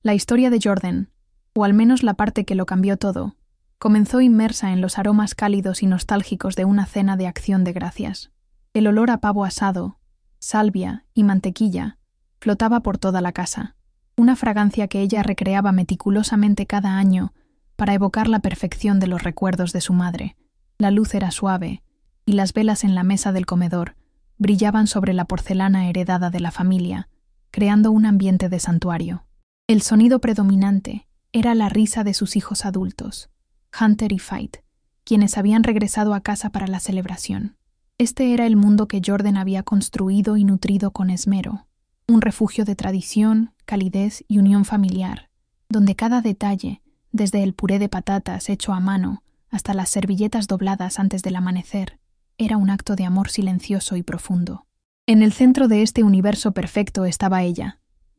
La historia de Jordan, o al menos la parte que lo cambió todo, comenzó inmersa en los aromas cálidos y nostálgicos de una cena de acción de gracias. El olor a pavo asado, salvia y mantequilla flotaba por toda la casa, una fragancia que ella recreaba meticulosamente cada año para evocar la perfección de los recuerdos de su madre. La luz era suave, y las velas en la mesa del comedor brillaban sobre la porcelana heredada de la familia, creando un ambiente de santuario. El sonido predominante era la risa de sus hijos adultos, Hunter y Fight, quienes habían regresado a casa para la celebración. Este era el mundo que Jordan había construido y nutrido con esmero, un refugio de tradición, calidez y unión familiar, donde cada detalle, desde el puré de patatas hecho a mano hasta las servilletas dobladas antes del amanecer, era un acto de amor silencioso y profundo. En el centro de este universo perfecto estaba ella,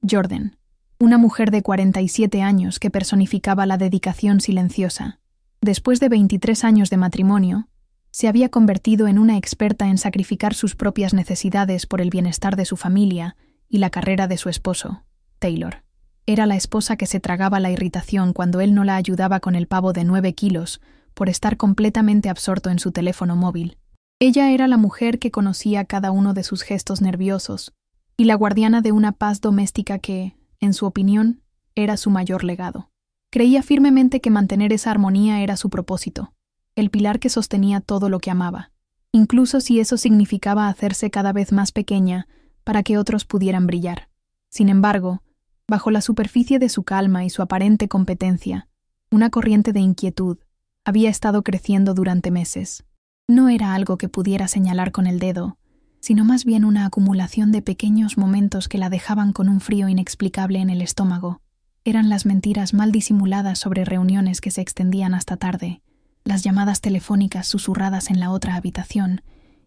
Jordan, una mujer de 47 años que personificaba la dedicación silenciosa. Después de 23 años de matrimonio, se había convertido en una experta en sacrificar sus propias necesidades por el bienestar de su familia y la carrera de su esposo, Taylor. Era la esposa que se tragaba la irritación cuando él no la ayudaba con el pavo de 9 kilos por estar completamente absorto en su teléfono móvil. Ella era la mujer que conocía cada uno de sus gestos nerviosos y la guardiana de una paz doméstica que, en su opinión, era su mayor legado. Creía firmemente que mantener esa armonía era su propósito, el pilar que sostenía todo lo que amaba, incluso si eso significaba hacerse cada vez más pequeña para que otros pudieran brillar. Sin embargo, bajo la superficie de su calma y su aparente competencia, una corriente de inquietud había estado creciendo durante meses. No era algo que pudiera señalar con el dedo, sino más bien una acumulación de pequeños momentos que la dejaban con un frío inexplicable en el estómago. Eran las mentiras mal disimuladas sobre reuniones que se extendían hasta tarde, las llamadas telefónicas susurradas en la otra habitación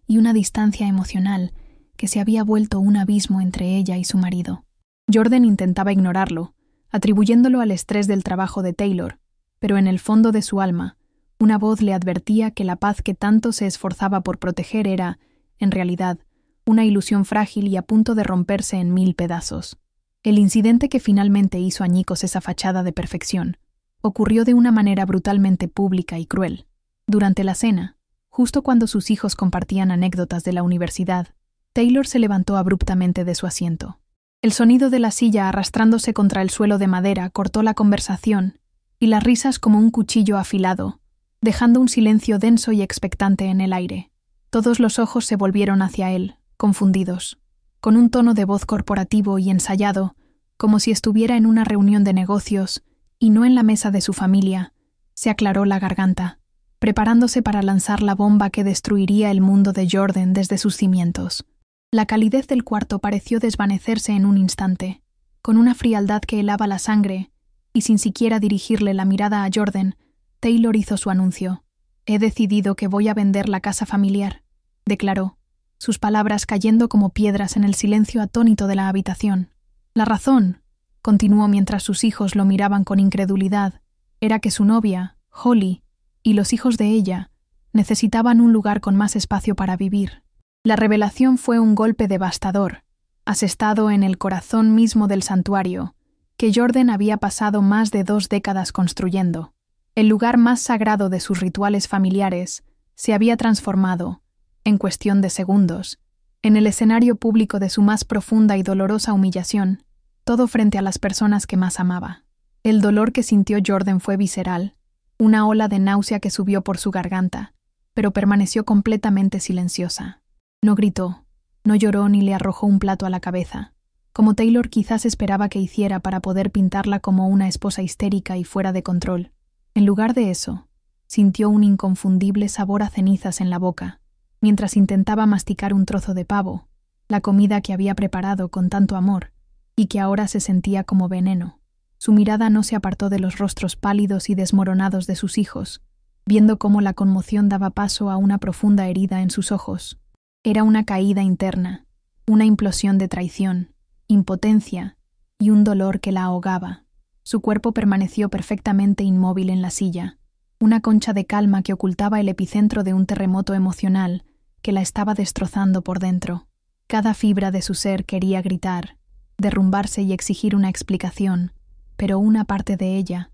y una distancia emocional que se había vuelto un abismo entre ella y su marido. Jordan intentaba ignorarlo, atribuyéndolo al estrés del trabajo de Taylor, pero en el fondo de su alma, una voz le advertía que la paz que tanto se esforzaba por proteger era, en realidad, una ilusión frágil y a punto de romperse en 1000 pedazos. El incidente que finalmente hizo añicos esa fachada de perfección ocurrió de una manera brutalmente pública y cruel. Durante la cena, justo cuando sus hijos compartían anécdotas de la universidad, Taylor se levantó abruptamente de su asiento. El sonido de la silla arrastrándose contra el suelo de madera cortó la conversación y las risas como un cuchillo afilado, dejando un silencio denso y expectante en el aire. Todos los ojos se volvieron hacia él, confundidos. Con un tono de voz corporativo y ensayado, como si estuviera en una reunión de negocios y no en la mesa de su familia, se aclaró la garganta, preparándose para lanzar la bomba que destruiría el mundo de Jordan desde sus cimientos. La calidez del cuarto pareció desvanecerse en un instante, con una frialdad que helaba la sangre, y sin siquiera dirigirle la mirada a Jordan, Taylor hizo su anuncio. «He decidido que voy a vender la casa familiar», declaró, sus palabras cayendo como piedras en el silencio atónito de la habitación. «La razón», continuó mientras sus hijos lo miraban con incredulidad, «era que su novia, Holly, y los hijos de ella necesitaban un lugar con más espacio para vivir». La revelación fue un golpe devastador, asestado en el corazón mismo del santuario, que Jordan había pasado más de 2 décadas construyendo. El lugar más sagrado de sus rituales familiares se había transformado, en cuestión de segundos, en el escenario público de su más profunda y dolorosa humillación, todo frente a las personas que más amaba. El dolor que sintió Jordan fue visceral, una ola de náusea que subió por su garganta, pero permaneció completamente silenciosa. No gritó, no lloró ni le arrojó un plato a la cabeza, como Taylor quizás esperaba que hiciera para poder pintarla como una esposa histérica y fuera de control. En lugar de eso, sintió un inconfundible sabor a cenizas en la boca, mientras intentaba masticar un trozo de pavo, la comida que había preparado con tanto amor, y que ahora se sentía como veneno. Su mirada no se apartó de los rostros pálidos y desmoronados de sus hijos, viendo cómo la conmoción daba paso a una profunda herida en sus ojos. Era una caída interna, una implosión de traición, impotencia y un dolor que la ahogaba. Su cuerpo permaneció perfectamente inmóvil en la silla, una concha de calma que ocultaba el epicentro de un terremoto emocional que la estaba destrozando por dentro. Cada fibra de su ser quería gritar, derrumbarse y exigir una explicación, pero una parte de ella,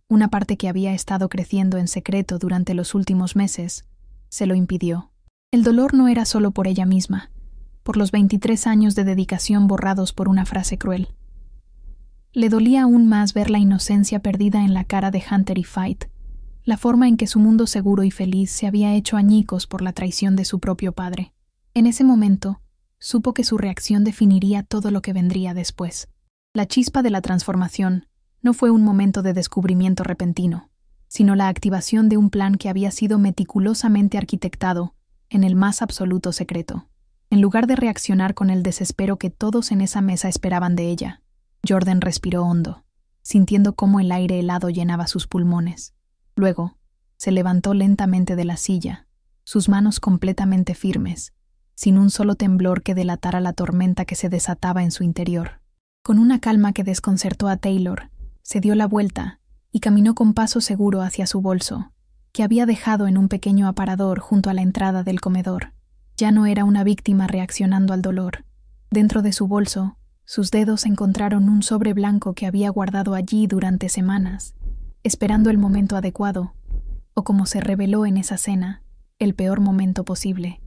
una parte que había estado creciendo en secreto durante los últimos meses, se lo impidió. El dolor no era solo por ella misma, por los 23 años de dedicación borrados por una frase cruel. Le dolía aún más ver la inocencia perdida en la cara de Hunter y Fight, la forma en que su mundo seguro y feliz se había hecho añicos por la traición de su propio padre. En ese momento, supo que su reacción definiría todo lo que vendría después. La chispa de la transformación no fue un momento de descubrimiento repentino, sino la activación de un plan que había sido meticulosamente arquitectado en el más absoluto secreto. En lugar de reaccionar con el desespero que todos en esa mesa esperaban de ella, Jordan respiró hondo, sintiendo cómo el aire helado llenaba sus pulmones. Luego, se levantó lentamente de la silla, sus manos completamente firmes, sin un solo temblor que delatara la tormenta que se desataba en su interior. Con una calma que desconcertó a Taylor, se dio la vuelta y caminó con paso seguro hacia su bolso, que había dejado en un pequeño aparador junto a la entrada del comedor. Ya no era una víctima reaccionando al dolor. Dentro de su bolso, sus dedos encontraron un sobre blanco que había guardado allí durante semanas, esperando el momento adecuado, o como se reveló en esa cena, el peor momento posible.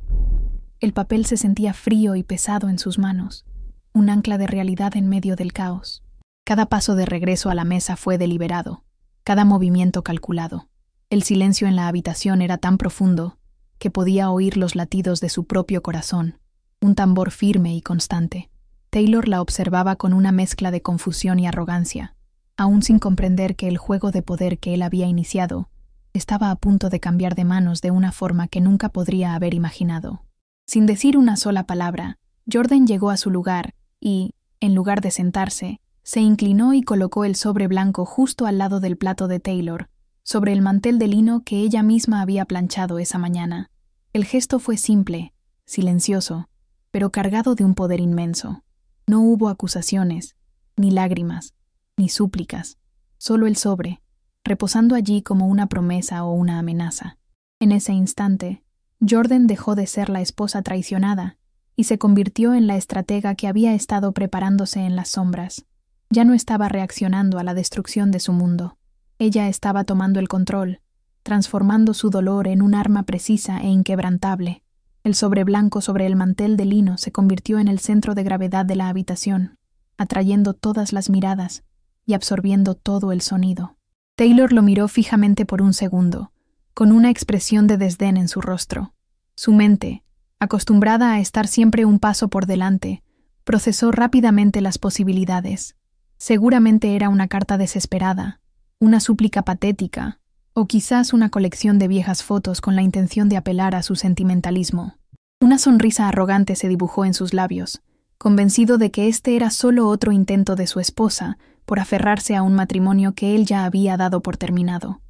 El papel se sentía frío y pesado en sus manos, un ancla de realidad en medio del caos. Cada paso de regreso a la mesa fue deliberado, cada movimiento calculado. El silencio en la habitación era tan profundo que podía oír los latidos de su propio corazón, un tambor firme y constante. Taylor la observaba con una mezcla de confusión y arrogancia, aún sin comprender que el juego de poder que él había iniciado estaba a punto de cambiar de manos de una forma que nunca podría haber imaginado. Sin decir una sola palabra, Jordan llegó a su lugar y, en lugar de sentarse, se inclinó y colocó el sobre blanco justo al lado del plato de Taylor, sobre el mantel de lino que ella misma había planchado esa mañana. El gesto fue simple, silencioso, pero cargado de un poder inmenso. No hubo acusaciones, ni lágrimas, ni súplicas, solo el sobre, reposando allí como una promesa o una amenaza. En ese instante, Jordan dejó de ser la esposa traicionada y se convirtió en la estratega que había estado preparándose en las sombras. Ya no estaba reaccionando a la destrucción de su mundo. Ella estaba tomando el control, transformando su dolor en un arma precisa e inquebrantable. El sobre blanco sobre el mantel de lino se convirtió en el centro de gravedad de la habitación, atrayendo todas las miradas y absorbiendo todo el sonido. Taylor lo miró fijamente por un segundo, con una expresión de desdén en su rostro. Su mente, acostumbrada a estar siempre un paso por delante, procesó rápidamente las posibilidades. Seguramente era una carta desesperada, una súplica patética, o quizás una colección de viejas fotos con la intención de apelar a su sentimentalismo. Una sonrisa arrogante se dibujó en sus labios, convencido de que este era solo otro intento de su esposa por aferrarse a un matrimonio que él ya había dado por terminado.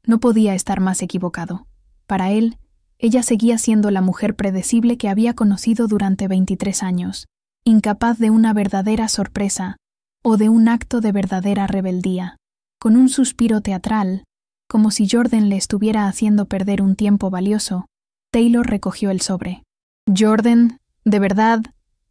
No podía estar más equivocado. Para él, ella seguía siendo la mujer predecible que había conocido durante 23 años, incapaz de una verdadera sorpresa o de un acto de verdadera rebeldía. Con un suspiro teatral, como si Jordan le estuviera haciendo perder un tiempo valioso, Taylor recogió el sobre. «Jordan, de verdad,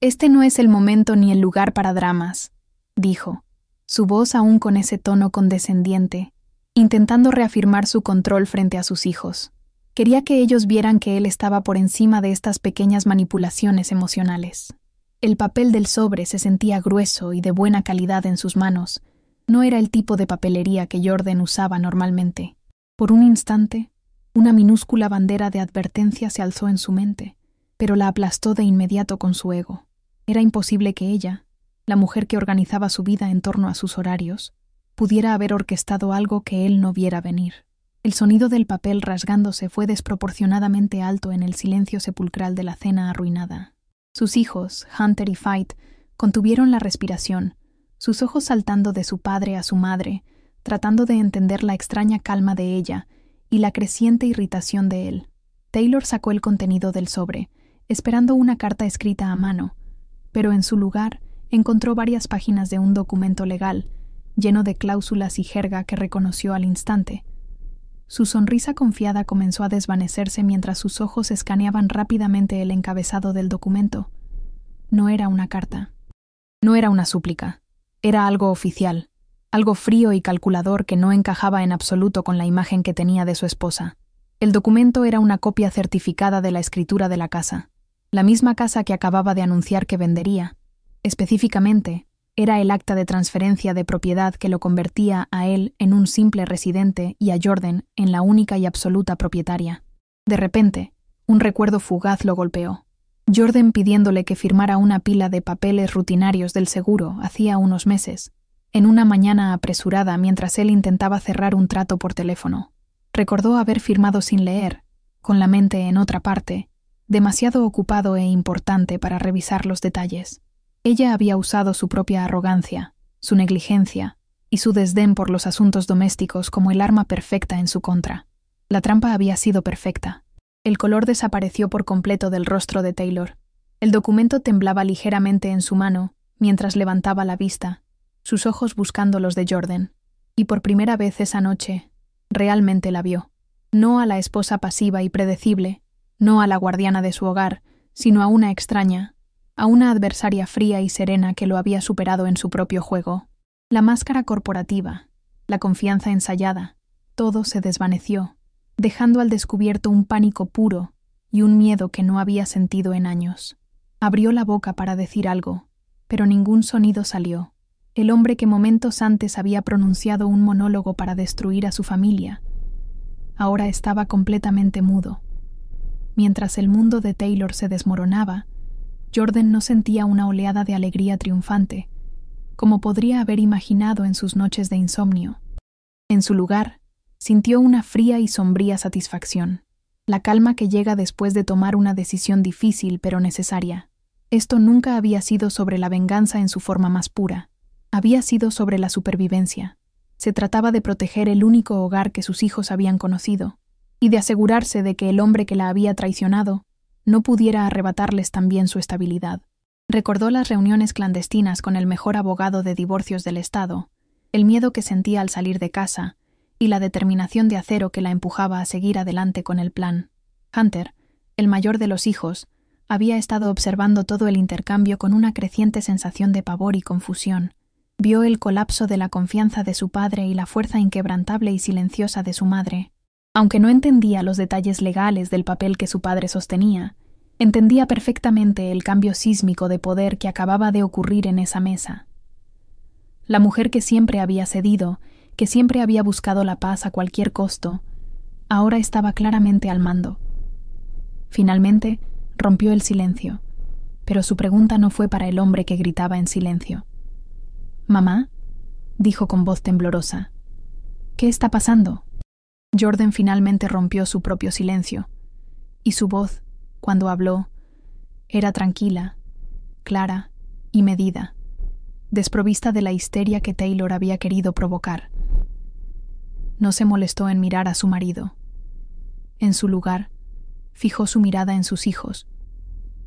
este no es el momento ni el lugar para dramas», dijo, su voz aún con ese tono condescendiente, intentando reafirmar su control frente a sus hijos. Quería que ellos vieran que él estaba por encima de estas pequeñas manipulaciones emocionales. El papel del sobre se sentía grueso y de buena calidad en sus manos. No era el tipo de papelería que Jordan usaba normalmente. Por un instante, una minúscula bandera de advertencia se alzó en su mente, pero la aplastó de inmediato con su ego. Era imposible que ella, la mujer que organizaba su vida en torno a sus horarios, pudiera haber orquestado algo que él no viera venir. El sonido del papel rasgándose fue desproporcionadamente alto en el silencio sepulcral de la cena arruinada. Sus hijos, Hunter y Fight, contuvieron la respiración, sus ojos saltando de su padre a su madre, tratando de entender la extraña calma de ella y la creciente irritación de él. Taylor sacó el contenido del sobre, esperando una carta escrita a mano, pero en su lugar encontró varias páginas de un documento legal, lleno de cláusulas y jerga que reconoció al instante. Su sonrisa confiada comenzó a desvanecerse mientras sus ojos escaneaban rápidamente el encabezado del documento. No era una carta. No era una súplica. Era algo oficial, algo frío y calculador que no encajaba en absoluto con la imagen que tenía de su esposa. El documento era una copia certificada de la escritura de la casa, la misma casa que acababa de anunciar que vendería. Específicamente, era el acta de transferencia de propiedad que lo convertía a él en un simple residente y a Jordan en la única y absoluta propietaria. De repente, un recuerdo fugaz lo golpeó. Jordan pidiéndole que firmara una pila de papeles rutinarios del seguro hacía unos meses, en una mañana apresurada mientras él intentaba cerrar un trato por teléfono. Recordó haber firmado sin leer, con la mente en otra parte, demasiado ocupado e importante para revisar los detalles. Ella había usado su propia arrogancia, su negligencia y su desdén por los asuntos domésticos como el arma perfecta en su contra. La trampa había sido perfecta. El color desapareció por completo del rostro de Taylor. El documento temblaba ligeramente en su mano mientras levantaba la vista, sus ojos buscando los de Jordan. Y por primera vez esa noche, realmente la vio. No a la esposa pasiva y predecible, no a la guardiana de su hogar, sino a una extraña, a una adversaria fría y serena que lo había superado en su propio juego. La máscara corporativa, la confianza ensayada, todo se desvaneció, dejando al descubierto un pánico puro y un miedo que no había sentido en años. Abrió la boca para decir algo, pero ningún sonido salió. El hombre que momentos antes había pronunciado un monólogo para destruir a su familia, ahora estaba completamente mudo. Mientras el mundo de Taylor se desmoronaba, Jordan no sentía una oleada de alegría triunfante, como podría haber imaginado en sus noches de insomnio. En su lugar, sintió una fría y sombría satisfacción, la calma que llega después de tomar una decisión difícil pero necesaria. Esto nunca había sido sobre la venganza en su forma más pura, había sido sobre la supervivencia. Se trataba de proteger el único hogar que sus hijos habían conocido, y de asegurarse de que el hombre que la había traicionado no pudiera arrebatarles también su estabilidad. Recordó las reuniones clandestinas con el mejor abogado de divorcios del estado, el miedo que sentía al salir de casa y la determinación de acero que la empujaba a seguir adelante con el plan. Hunter, el mayor de los hijos, había estado observando todo el intercambio con una creciente sensación de pavor y confusión. Vio el colapso de la confianza de su padre y la fuerza inquebrantable y silenciosa de su madre. Aunque no entendía los detalles legales del papel que su padre sostenía, entendía perfectamente el cambio sísmico de poder que acababa de ocurrir en esa mesa. La mujer que siempre había cedido, que siempre había buscado la paz a cualquier costo, ahora estaba claramente al mando. Finalmente, rompió el silencio, pero su pregunta no fue para el hombre que gritaba en silencio. «¿Mamá?», dijo con voz temblorosa. «¿Qué está pasando?». Jordan finalmente rompió su propio silencio, y su voz, cuando habló, era tranquila, clara y medida, desprovista de la histeria que Taylor había querido provocar. No se molestó en mirar a su marido. En su lugar, fijó su mirada en sus hijos,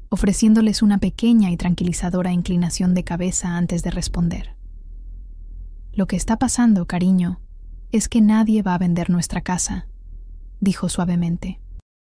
ofreciéndoles una pequeña y tranquilizadora inclinación de cabeza antes de responder. «Lo que está pasando, cariño, es que nadie va a vender nuestra casa», dijo suavemente.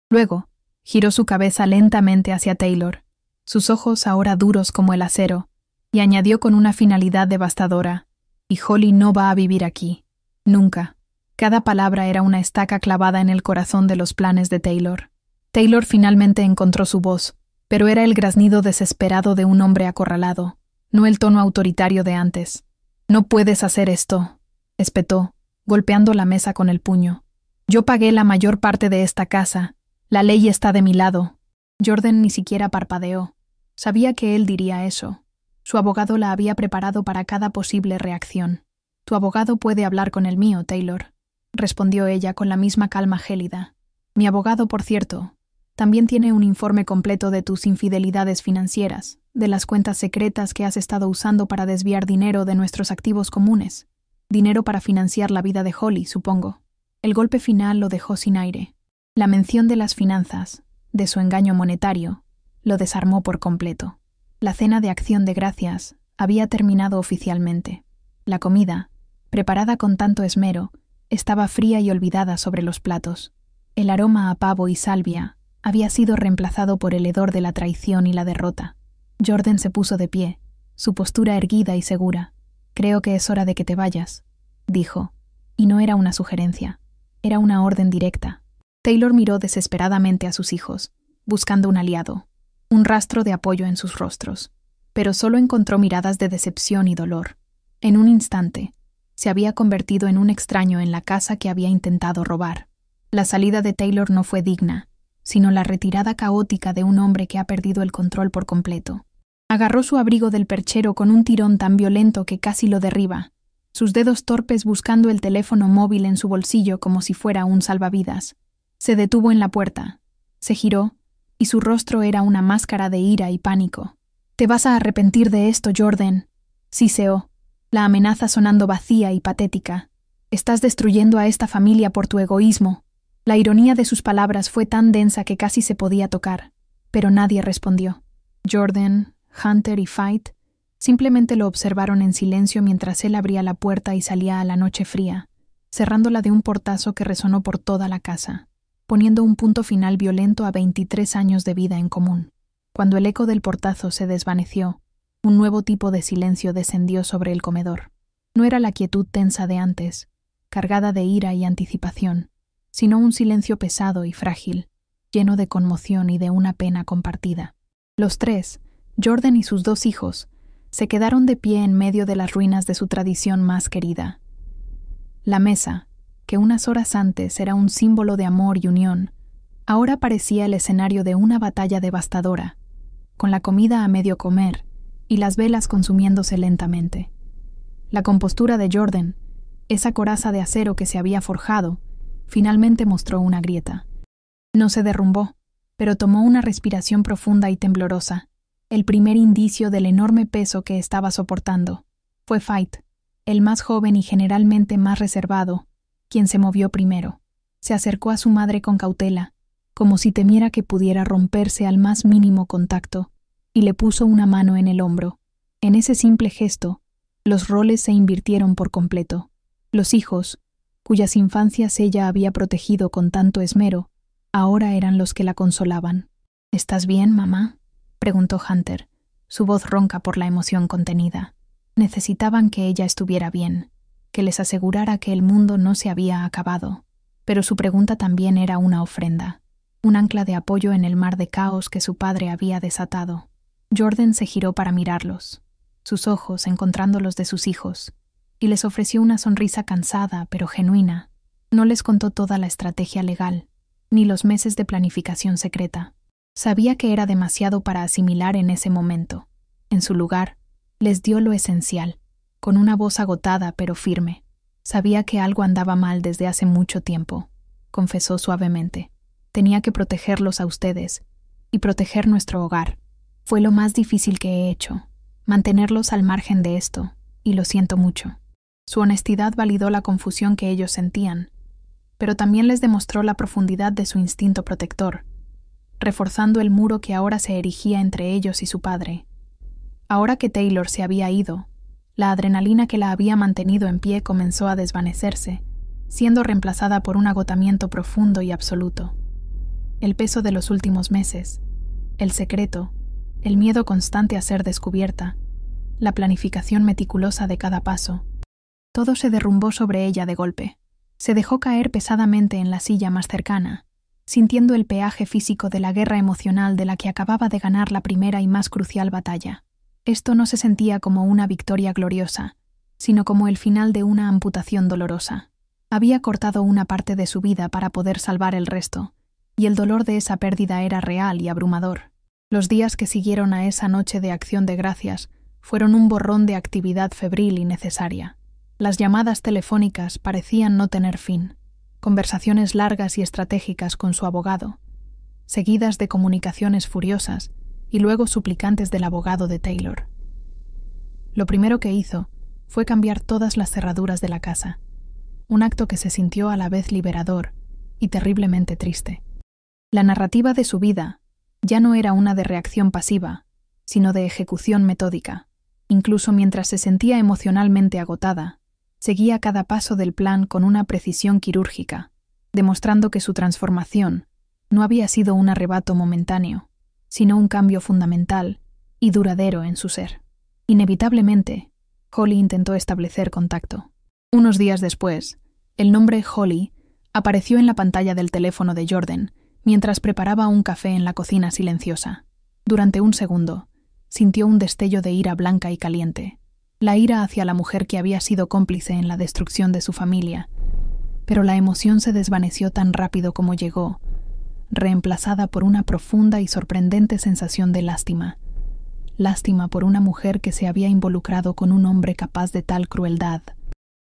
Luego, giró su cabeza lentamente hacia Taylor, sus ojos ahora duros como el acero, y añadió con una finalidad devastadora: «Y Holly no va a vivir aquí. Nunca». Cada palabra era una estaca clavada en el corazón de los planes de Taylor. Taylor finalmente encontró su voz, pero era el graznido desesperado de un hombre acorralado, no el tono autoritario de antes. «No puedes hacer esto», espetó, golpeando la mesa con el puño. «Yo pagué la mayor parte de esta casa. La ley está de mi lado». Jordan ni siquiera parpadeó. Sabía que él diría eso. Su abogado la había preparado para cada posible reacción. «Tu abogado puede hablar con el mío, Taylor», respondió ella con la misma calma gélida. «Mi abogado, por cierto, también tiene un informe completo de tus infidelidades financieras, de las cuentas secretas que has estado usando para desviar dinero de nuestros activos comunes. Dinero para financiar la vida de Holly, supongo». El golpe final lo dejó sin aire. La mención de las finanzas, de su engaño monetario, lo desarmó por completo. La cena de acción de gracias había terminado oficialmente. La comida, preparada con tanto esmero, estaba fría y olvidada sobre los platos. El aroma a pavo y salvia había sido reemplazado por el hedor de la traición y la derrota. Jordan se puso de pie, su postura erguida y segura. Creo que es hora de que te vayas, dijo, y no era una sugerencia, era una orden directa. Taylor miró desesperadamente a sus hijos, buscando un aliado, un rastro de apoyo en sus rostros, pero solo encontró miradas de decepción y dolor. En un instante, se había convertido en un extraño en la casa que había intentado robar. La salida de Taylor no fue digna, sino la retirada caótica de un hombre que ha perdido el control por completo. Agarró su abrigo del perchero con un tirón tan violento que casi lo derriba, sus dedos torpes buscando el teléfono móvil en su bolsillo como si fuera un salvavidas. Se detuvo en la puerta, se giró, y su rostro era una máscara de ira y pánico. «Te vas a arrepentir de esto, Jordan», siseó, la amenaza sonando vacía y patética. «Estás destruyendo a esta familia por tu egoísmo». La ironía de sus palabras fue tan densa que casi se podía tocar, pero nadie respondió. Jordan, Hunter y Fight simplemente lo observaron en silencio mientras él abría la puerta y salía a la noche fría, cerrándola de un portazo que resonó por toda la casa, poniendo un punto final violento a 23 años de vida en común. Cuando el eco del portazo se desvaneció, un nuevo tipo de silencio descendió sobre el comedor. No era la quietud tensa de antes, cargada de ira y anticipación, sino un silencio pesado y frágil, lleno de conmoción y de una pena compartida. Los tres, Jordan y sus dos hijos, se quedaron de pie en medio de las ruinas de su tradición más querida. La mesa, que unas horas antes era un símbolo de amor y unión, ahora parecía el escenario de una batalla devastadora, con la comida a medio comer y las velas consumiéndose lentamente. La compostura de Jordan, esa coraza de acero que se había forjado, finalmente mostró una grieta. No se derrumbó, pero tomó una respiración profunda y temblorosa, el primer indicio del enorme peso que estaba soportando. Fue Fight, el más joven y generalmente más reservado, quien se movió primero. Se acercó a su madre con cautela, como si temiera que pudiera romperse al más mínimo contacto, y le puso una mano en el hombro. En ese simple gesto, los roles se invirtieron por completo. Los hijos, cuyas infancias ella había protegido con tanto esmero, ahora eran los que la consolaban. «¿Estás bien, mamá?», preguntó Hunter, su voz ronca por la emoción contenida. Necesitaban que ella estuviera bien, que les asegurara que el mundo no se había acabado, pero su pregunta también era una ofrenda, un ancla de apoyo en el mar de caos que su padre había desatado. Jordan se giró para mirarlos, sus ojos encontrando los de sus hijos, y les ofreció una sonrisa cansada pero genuina. No les contó toda la estrategia legal, ni los meses de planificación secreta. Sabía que era demasiado para asimilar en ese momento. En su lugar, les dio lo esencial, con una voz agotada pero firme. Sabía que algo andaba mal desde hace mucho tiempo, confesó suavemente. Tenía que protegerlos a ustedes, y proteger nuestro hogar. Fue lo más difícil que he hecho, mantenerlos al margen de esto, y lo siento mucho. Su honestidad validó la confusión que ellos sentían, pero también les demostró la profundidad de su instinto protector, reforzando el muro que ahora se erigía entre ellos y su padre. Ahora que Taylor se había ido, la adrenalina que la había mantenido en pie comenzó a desvanecerse, siendo reemplazada por un agotamiento profundo y absoluto. El peso de los últimos meses, el secreto, el miedo constante a ser descubierta, la planificación meticulosa de cada paso, todo se derrumbó sobre ella de golpe. Se dejó caer pesadamente en la silla más cercana, sintiendo el peaje físico de la guerra emocional de la que acababa de ganar la primera y más crucial batalla. Esto no se sentía como una victoria gloriosa, sino como el final de una amputación dolorosa. Había cortado una parte de su vida para poder salvar el resto, y el dolor de esa pérdida era real y abrumador. Los días que siguieron a esa noche de acción de gracias fueron un borrón de actividad febril y necesaria. Las llamadas telefónicas parecían no tener fin, conversaciones largas y estratégicas con su abogado, seguidas de comunicaciones furiosas y luego suplicantes del abogado de Taylor. Lo primero que hizo fue cambiar todas las cerraduras de la casa, un acto que se sintió a la vez liberador y terriblemente triste. La narrativa de su vida ya no era una de reacción pasiva, sino de ejecución metódica. Incluso mientras se sentía emocionalmente agotada, seguía cada paso del plan con una precisión quirúrgica, demostrando que su transformación no había sido un arrebato momentáneo, sino un cambio fundamental y duradero en su ser. Inevitablemente, Holly intentó establecer contacto. Unos días después, el nombre Holly apareció en la pantalla del teléfono de Jordan mientras preparaba un café en la cocina silenciosa. Durante un segundo, sintió un destello de ira blanca y caliente, la ira hacia la mujer que había sido cómplice en la destrucción de su familia, pero la emoción se desvaneció tan rápido como llegó, reemplazada por una profunda y sorprendente sensación de lástima. Lástima por una mujer que se había involucrado con un hombre capaz de tal crueldad.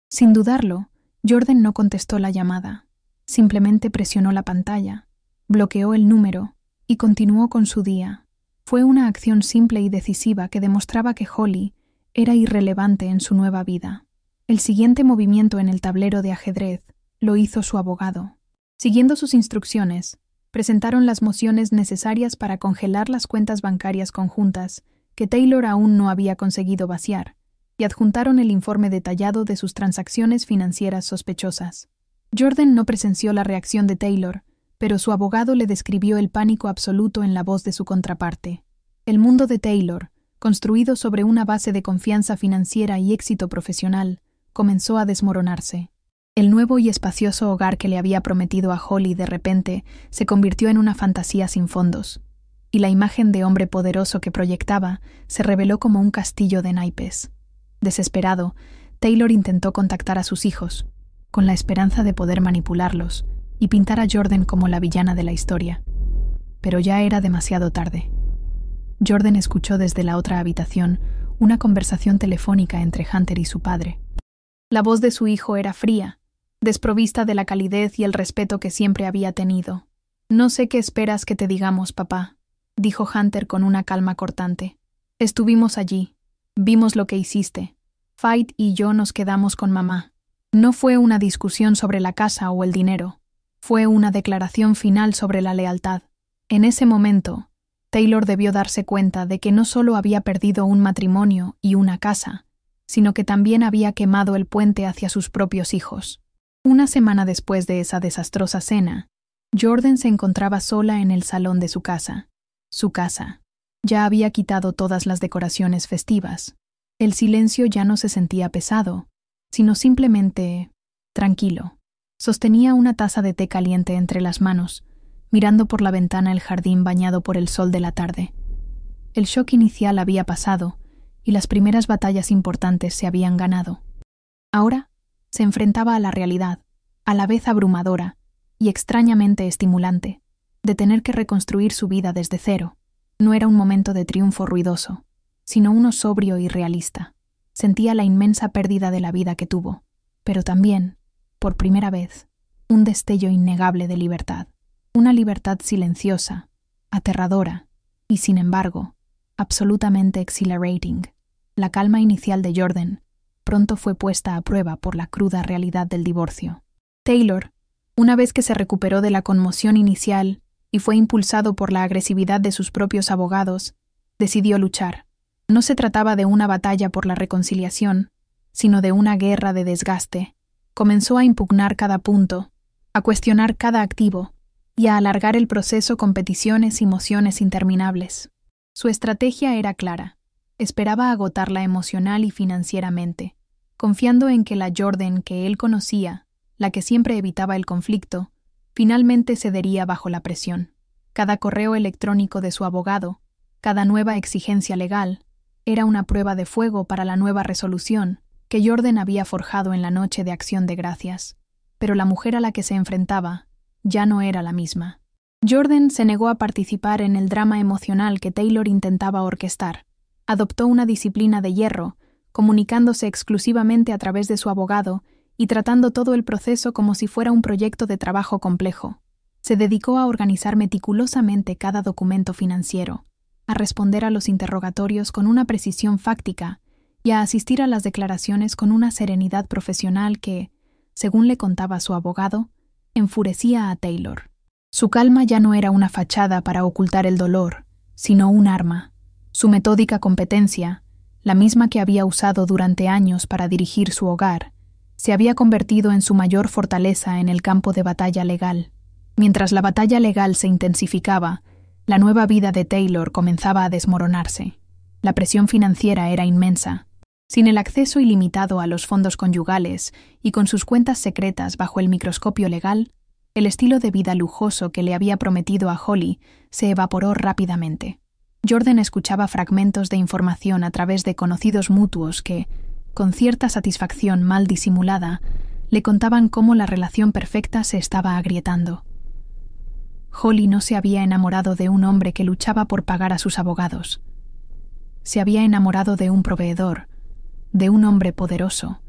Sin dudarlo, Jordan no contestó la llamada. Simplemente presionó la pantalla, bloqueó el número y continuó con su día. Fue una acción simple y decisiva que demostraba que Holly era irrelevante en su nueva vida. El siguiente movimiento en el tablero de ajedrez lo hizo su abogado. Siguiendo sus instrucciones, presentaron las mociones necesarias para congelar las cuentas bancarias conjuntas que Taylor aún no había conseguido vaciar, y adjuntaron el informe detallado de sus transacciones financieras sospechosas. Jordan no presenció la reacción de Taylor, pero su abogado le describió el pánico absoluto en la voz de su contraparte. El mundo de Taylor, construido sobre una base de confianza financiera y éxito profesional, comenzó a desmoronarse. El nuevo y espacioso hogar que le había prometido a Holly de repente se convirtió en una fantasía sin fondos, y la imagen de hombre poderoso que proyectaba se reveló como un castillo de naipes. Desesperado, Taylor intentó contactar a sus hijos, con la esperanza de poder manipularlos y pintar a Jordan como la villana de la historia. Pero ya era demasiado tarde. Jordan escuchó desde la otra habitación una conversación telefónica entre Hunter y su padre. La voz de su hijo era fría, desprovista de la calidez y el respeto que siempre había tenido. «No sé qué esperas que te digamos, papá», dijo Hunter con una calma cortante. «Estuvimos allí. Vimos lo que hiciste. Fight y yo nos quedamos con mamá. No fue una discusión sobre la casa o el dinero. Fue una declaración final sobre la lealtad». En ese momento, Taylor debió darse cuenta de que no solo había perdido un matrimonio y una casa, sino que también había quemado el puente hacia sus propios hijos. Una semana después de esa desastrosa cena, Jordan se encontraba sola en el salón de su casa. Su casa. Ya había quitado todas las decoraciones festivas. El silencio ya no se sentía pesado, sino simplemente tranquilo. Sostenía una taza de té caliente entre las manos, mirando por la ventana el jardín bañado por el sol de la tarde. El shock inicial había pasado y las primeras batallas importantes se habían ganado. Ahora se enfrentaba a la realidad, a la vez abrumadora y extrañamente estimulante, de tener que reconstruir su vida desde cero. No era un momento de triunfo ruidoso, sino uno sobrio y realista. Sentía la inmensa pérdida de la vida que tuvo, pero también, por primera vez, un destello innegable de libertad. Una libertad silenciosa, aterradora y, sin embargo, absolutamente exhilarating. La calma inicial de Jordan pronto fue puesta a prueba por la cruda realidad del divorcio. Taylor, una vez que se recuperó de la conmoción inicial y fue impulsado por la agresividad de sus propios abogados, decidió luchar. No se trataba de una batalla por la reconciliación, sino de una guerra de desgaste. Comenzó a impugnar cada punto, a cuestionar cada activo y a alargar el proceso con peticiones y mociones interminables. Su estrategia era clara. Esperaba agotarla emocional y financieramente, confiando en que la Jordan que él conocía, la que siempre evitaba el conflicto, finalmente cedería bajo la presión. Cada correo electrónico de su abogado, cada nueva exigencia legal, era una prueba de fuego para la nueva resolución que Jordan había forjado en la noche de Acción de Gracias. Pero la mujer a la que se enfrentaba ya no era la misma. Jordan se negó a participar en el drama emocional que Taylor intentaba orquestar. Adoptó una disciplina de hierro, comunicándose exclusivamente a través de su abogado y tratando todo el proceso como si fuera un proyecto de trabajo complejo. Se dedicó a organizar meticulosamente cada documento financiero, a responder a los interrogatorios con una precisión fáctica y a asistir a las declaraciones con una serenidad profesional que, según le contaba su abogado, enfurecía a Taylor. Su calma ya no era una fachada para ocultar el dolor, sino un arma. Su metódica competencia, la misma que había usado durante años para dirigir su hogar, se había convertido en su mayor fortaleza en el campo de batalla legal. Mientras la batalla legal se intensificaba, la nueva vida de Taylor comenzaba a desmoronarse. La presión financiera era inmensa. Sin el acceso ilimitado a los fondos conyugales y con sus cuentas secretas bajo el microscopio legal, el estilo de vida lujoso que le había prometido a Holly se evaporó rápidamente. Jordan escuchaba fragmentos de información a través de conocidos mutuos que, con cierta satisfacción mal disimulada, le contaban cómo la relación perfecta se estaba agrietando. Holly no se había enamorado de un hombre que luchaba por pagar a sus abogados. Se había enamorado de un proveedor, de un hombre poderoso.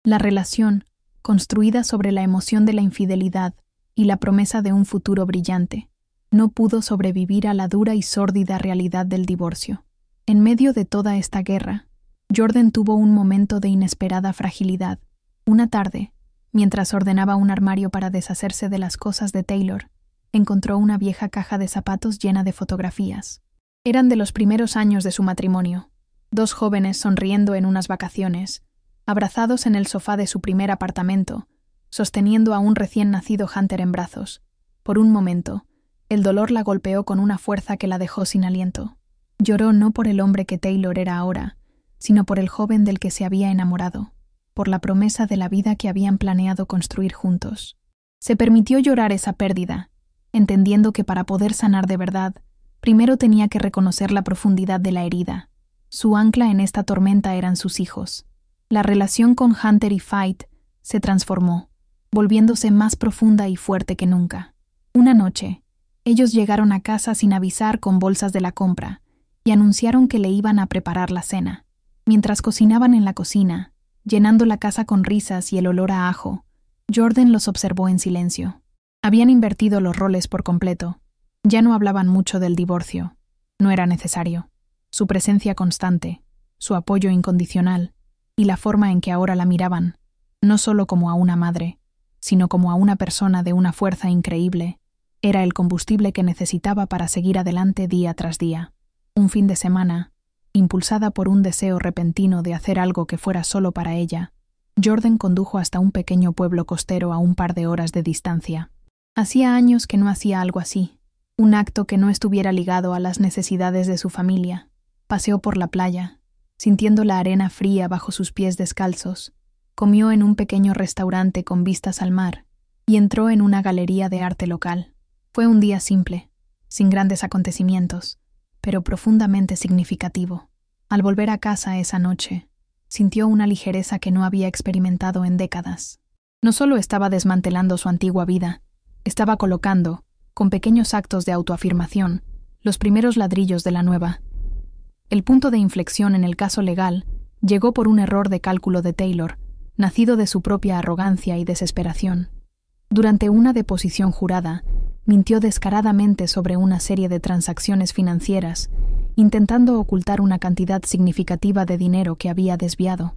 La relación, construida sobre la emoción de la infidelidad y la promesa de un futuro brillante, no pudo sobrevivir a la dura y sórdida realidad del divorcio. En medio de toda esta guerra, Jordan tuvo un momento de inesperada fragilidad. Una tarde, mientras ordenaba un armario para deshacerse de las cosas de Taylor, encontró una vieja caja de zapatos llena de fotografías. Eran de los primeros años de su matrimonio. 2 jóvenes sonriendo en unas vacaciones, abrazados en el sofá de su primer apartamento, sosteniendo a un recién nacido Hunter en brazos. Por un momento, el dolor la golpeó con una fuerza que la dejó sin aliento. Lloró no por el hombre que Taylor era ahora, sino por el joven del que se había enamorado, por la promesa de la vida que habían planeado construir juntos. Se permitió llorar esa pérdida, entendiendo que para poder sanar de verdad, primero tenía que reconocer la profundidad de la herida. Su ancla en esta tormenta eran sus hijos. La relación con Hunter y Fight se transformó, volviéndose más profunda y fuerte que nunca. Una noche, ellos llegaron a casa sin avisar con bolsas de la compra y anunciaron que le iban a preparar la cena. Mientras cocinaban en la cocina, llenando la casa con risas y el olor a ajo, Jordan los observó en silencio. Habían invertido los roles por completo. Ya no hablaban mucho del divorcio. No era necesario. Su presencia constante, su apoyo incondicional y la forma en que ahora la miraban, no solo como a una madre, sino como a una persona de una fuerza increíble, era el combustible que necesitaba para seguir adelante día tras día. Un fin de semana, impulsada por un deseo repentino de hacer algo que fuera solo para ella, Jordan condujo hasta un pequeño pueblo costero a un par de horas de distancia. Hacía años que no hacía algo así, un acto que no estuviera ligado a las necesidades de su familia. Paseó por la playa, sintiendo la arena fría bajo sus pies descalzos, comió en un pequeño restaurante con vistas al mar y entró en una galería de arte local. Fue un día simple, sin grandes acontecimientos, pero profundamente significativo. Al volver a casa esa noche, sintió una ligereza que no había experimentado en décadas. No solo estaba desmantelando su antigua vida, estaba colocando, con pequeños actos de autoafirmación, los primeros ladrillos de la nueva. El punto de inflexión en el caso legal llegó por un error de cálculo de Taylor, nacido de su propia arrogancia y desesperación. Durante una deposición jurada, mintió descaradamente sobre una serie de transacciones financieras, intentando ocultar una cantidad significativa de dinero que había desviado.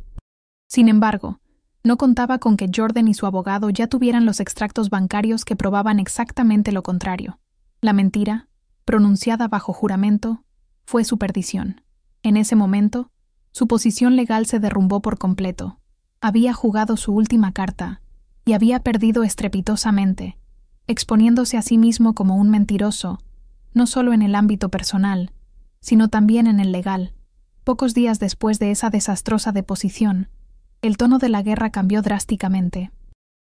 Sin embargo, no contaba con que Jordan y su abogado ya tuvieran los extractos bancarios que probaban exactamente lo contrario. La mentira, pronunciada bajo juramento, fue su perdición. En ese momento, su posición legal se derrumbó por completo. Había jugado su última carta y había perdido estrepitosamente, exponiéndose a sí mismo como un mentiroso, no solo en el ámbito personal, sino también en el legal. Pocos días después de esa desastrosa deposición, el tono de la guerra cambió drásticamente.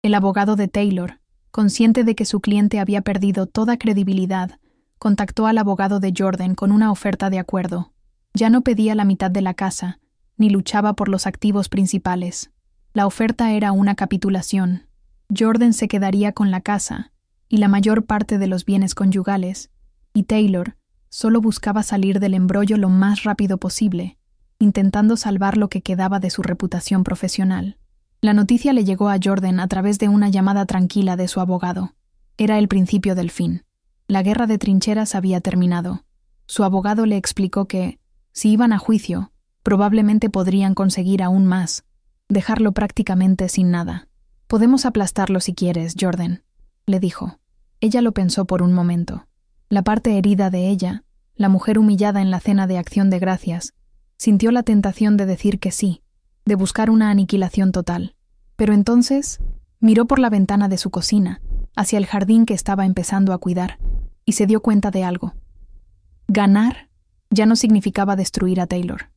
El abogado de Taylor, consciente de que su cliente había perdido toda credibilidad, contactó al abogado de Jordan con una oferta de acuerdo. Ya no pedía la mitad de la casa, ni luchaba por los activos principales. La oferta era una capitulación. Jordan se quedaría con la casa y la mayor parte de los bienes conyugales, y Taylor solo buscaba salir del embrollo lo más rápido posible, intentando salvar lo que quedaba de su reputación profesional. La noticia le llegó a Jordan a través de una llamada tranquila de su abogado. Era el principio del fin. La guerra de trincheras había terminado. Su abogado le explicó que, si iban a juicio, probablemente podrían conseguir aún más, dejarlo prácticamente sin nada. «Podemos aplastarlo si quieres, Jordan», le dijo. Ella lo pensó por un momento. La parte herida de ella, la mujer humillada en la cena de Acción de Gracias, sintió la tentación de decir que sí, de buscar una aniquilación total. Pero entonces miró por la ventana de su cocina, hacia el jardín que estaba empezando a cuidar, y se dio cuenta de algo. Ganar ya no significaba destruir a Taylor.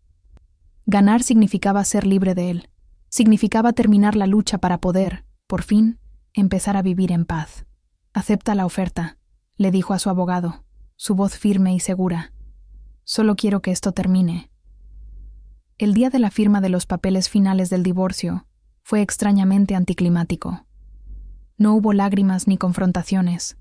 Ganar significaba ser libre de él. Significaba terminar la lucha para poder, por fin, empezar a vivir en paz. «Acepta la oferta», le dijo a su abogado, su voz firme y segura. «Solo quiero que esto termine». El día de la firma de los papeles finales del divorcio fue extrañamente anticlimático. No hubo lágrimas ni confrontaciones.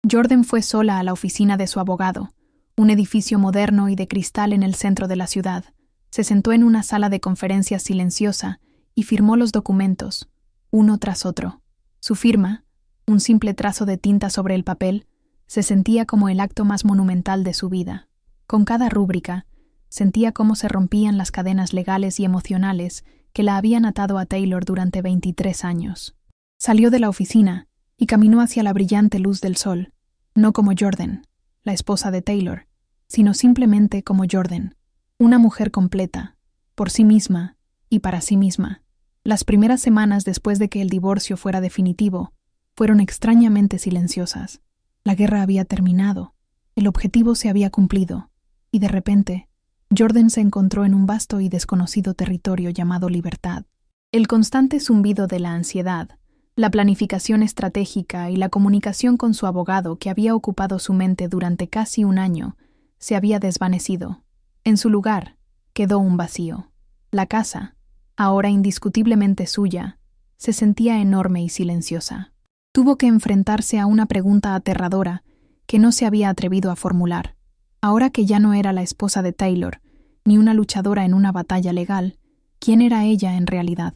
Jordan fue sola a la oficina de su abogado, un edificio moderno y de cristal en el centro de la ciudad. Se sentó en una sala de conferencias silenciosa y firmó los documentos, uno tras otro. Su firma, un simple trazo de tinta sobre el papel, se sentía como el acto más monumental de su vida. Con cada rúbrica, sentía cómo se rompían las cadenas legales y emocionales que la habían atado a Taylor durante 23 años. Salió de la oficina y caminó hacia la brillante luz del sol, no como Jordan, la esposa de Taylor, sino simplemente como Jordan, una mujer completa, por sí misma y para sí misma. Las primeras semanas después de que el divorcio fuera definitivo fueron extrañamente silenciosas. La guerra había terminado, el objetivo se había cumplido, y de repente, Jordan se encontró en un vasto y desconocido territorio llamado libertad. El constante zumbido de la ansiedad, la planificación estratégica y la comunicación con su abogado que había ocupado su mente durante casi un año se había desvanecido. En su lugar, quedó un vacío. La casa, ahora indiscutiblemente suya, se sentía enorme y silenciosa. Tuvo que enfrentarse a una pregunta aterradora que no se había atrevido a formular. Ahora que ya no era la esposa de Taylor, ni una luchadora en una batalla legal, ¿quién era ella en realidad?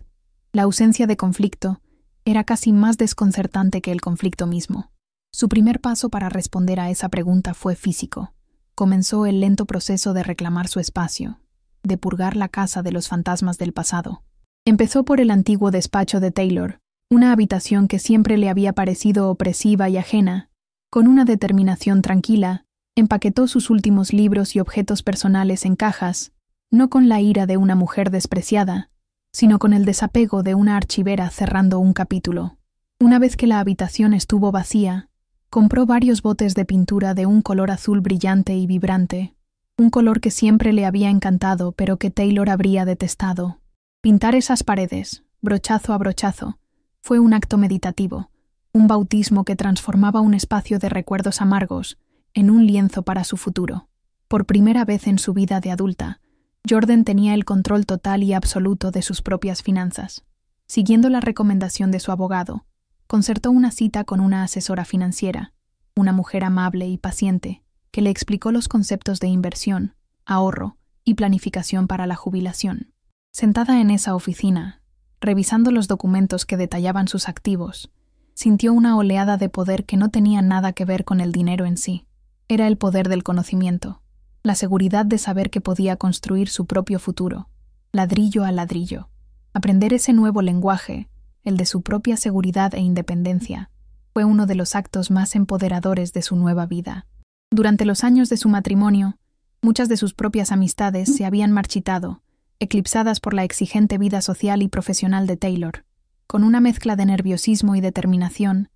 La ausencia de conflicto era casi más desconcertante que el conflicto mismo. Su primer paso para responder a esa pregunta fue físico. Comenzó el lento proceso de reclamar su espacio, de purgar la casa de los fantasmas del pasado. Empezó por el antiguo despacho de Taylor, una habitación que siempre le había parecido opresiva y ajena. Con una determinación tranquila, empaquetó sus últimos libros y objetos personales en cajas, no con la ira de una mujer despreciada, sino con el desapego de una archivera cerrando un capítulo. Una vez que la habitación estuvo vacía, compró varios botes de pintura de un color azul brillante y vibrante, un color que siempre le había encantado pero que Taylor habría detestado. Pintar esas paredes, brochazo a brochazo, fue un acto meditativo, un bautismo que transformaba un espacio de recuerdos amargos en un lienzo para su futuro. Por primera vez en su vida de adulta, Jordan tenía el control total y absoluto de sus propias finanzas. Siguiendo la recomendación de su abogado, concertó una cita con una asesora financiera, una mujer amable y paciente, que le explicó los conceptos de inversión, ahorro y planificación para la jubilación. Sentada en esa oficina, revisando los documentos que detallaban sus activos, sintió una oleada de poder que no tenía nada que ver con el dinero en sí. Era el poder del conocimiento, la seguridad de saber que podía construir su propio futuro, ladrillo a ladrillo. Aprender ese nuevo lenguaje, el de su propia seguridad e independencia, fue uno de los actos más empoderadores de su nueva vida. Durante los años de su matrimonio, muchas de sus propias amistades se habían marchitado, eclipsadas por la exigente vida social y profesional de Taylor. Con una mezcla de nerviosismo y determinación,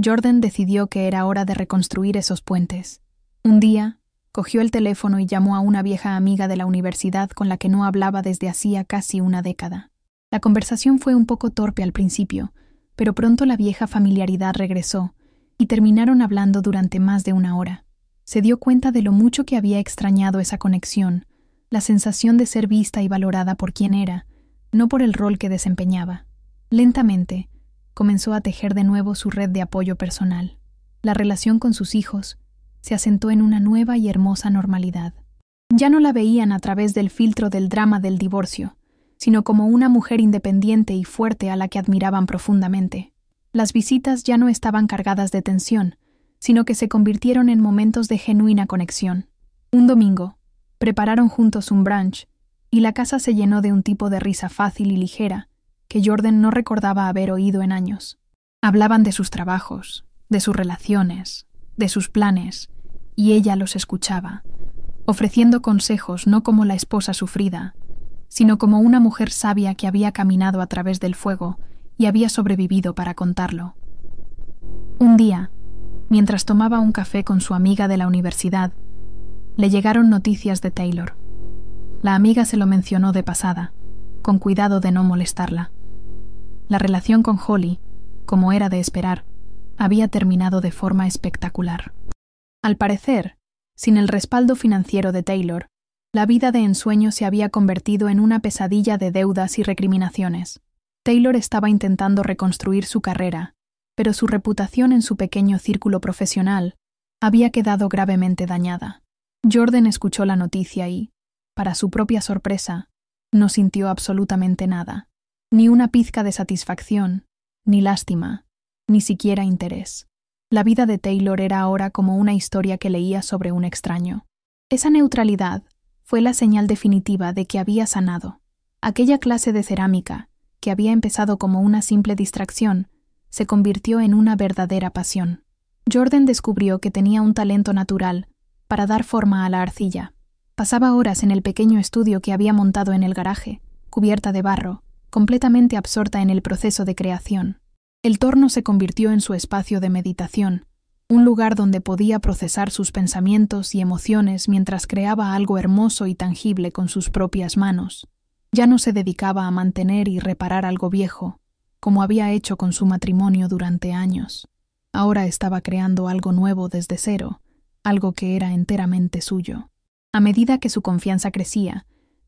Jordan decidió que era hora de reconstruir esos puentes. Un día, cogió el teléfono y llamó a una vieja amiga de la universidad con la que no hablaba desde hacía casi una década. La conversación fue un poco torpe al principio, pero pronto la vieja familiaridad regresó y terminaron hablando durante más de una hora. Se dio cuenta de lo mucho que había extrañado esa conexión, la sensación de ser vista y valorada por quien era, no por el rol que desempeñaba. Lentamente, comenzó a tejer de nuevo su red de apoyo personal. La relación con sus hijos se asentó en una nueva y hermosa normalidad. Ya no la veían a través del filtro del drama del divorcio, sino como una mujer independiente y fuerte a la que admiraban profundamente. Las visitas ya no estaban cargadas de tensión, sino que se convirtieron en momentos de genuina conexión. Un domingo, prepararon juntos un brunch, y la casa se llenó de un tipo de risa fácil y ligera que Jordan no recordaba haber oído en años. Hablaban de sus trabajos, de sus relaciones, de sus planes, y ella los escuchaba, ofreciendo consejos no como la esposa sufrida, sino como una mujer sabia que había caminado a través del fuego y había sobrevivido para contarlo. Un día, mientras tomaba un café con su amiga de la universidad, le llegaron noticias de Taylor. La amiga se lo mencionó de pasada, con cuidado de no molestarla. La relación con Holly, como era de esperar, había terminado de forma espectacular. Al parecer, sin el respaldo financiero de Taylor, la vida de ensueño se había convertido en una pesadilla de deudas y recriminaciones. Taylor estaba intentando reconstruir su carrera, pero su reputación en su pequeño círculo profesional había quedado gravemente dañada. Jordan escuchó la noticia y, para su propia sorpresa, no sintió absolutamente nada, ni una pizca de satisfacción, ni lástima, ni siquiera interés. La vida de Taylor era ahora como una historia que leía sobre un extraño. Esa neutralidad fue la señal definitiva de que había sanado. Aquella clase de cerámica, que había empezado como una simple distracción, se convirtió en una verdadera pasión. Jordan descubrió que tenía un talento natural para dar forma a la arcilla. Pasaba horas en el pequeño estudio que había montado en el garaje, cubierta de barro, completamente absorta en el proceso de creación. El torno se convirtió en su espacio de meditación, un lugar donde podía procesar sus pensamientos y emociones mientras creaba algo hermoso y tangible con sus propias manos. Ya no se dedicaba a mantener y reparar algo viejo, como había hecho con su matrimonio durante años. Ahora estaba creando algo nuevo desde cero, algo que era enteramente suyo. A medida que su confianza crecía,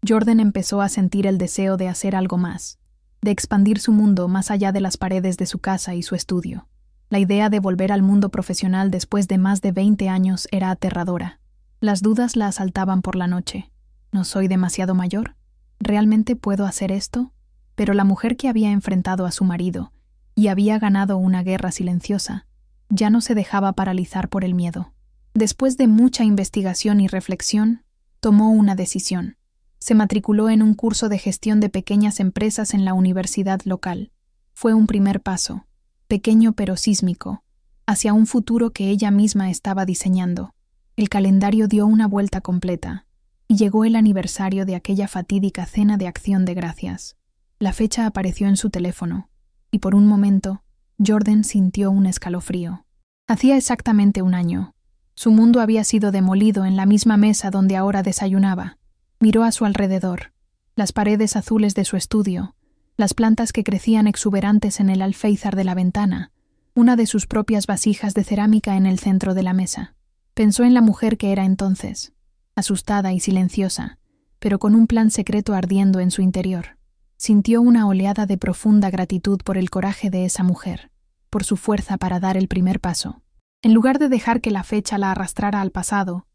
Jordan empezó a sentir el deseo de hacer algo más, de expandir su mundo más allá de las paredes de su casa y su estudio. La idea de volver al mundo profesional después de más de 20 años era aterradora. Las dudas la asaltaban por la noche. ¿No soy demasiado mayor? ¿Realmente puedo hacer esto? Pero la mujer que había enfrentado a su marido y había ganado una guerra silenciosa, ya no se dejaba paralizar por el miedo. Después de mucha investigación y reflexión, tomó una decisión. Se matriculó en un curso de gestión de pequeñas empresas en la universidad local. Fue un primer paso, pequeño pero sísmico, hacia un futuro que ella misma estaba diseñando. El calendario dio una vuelta completa, y llegó el aniversario de aquella fatídica cena de Acción de Gracias. La fecha apareció en su teléfono, y por un momento, Jordan sintió un escalofrío. Hacía exactamente un año. Su mundo había sido demolido en la misma mesa donde ahora desayunaba. Miró a su alrededor, las paredes azules de su estudio, las plantas que crecían exuberantes en el alféizar de la ventana, una de sus propias vasijas de cerámica en el centro de la mesa. Pensó en la mujer que era entonces, asustada y silenciosa, pero con un plan secreto ardiendo en su interior. Sintió una oleada de profunda gratitud por el coraje de esa mujer, por su fuerza para dar el primer paso. En lugar de dejar que la fecha la arrastrara al pasado,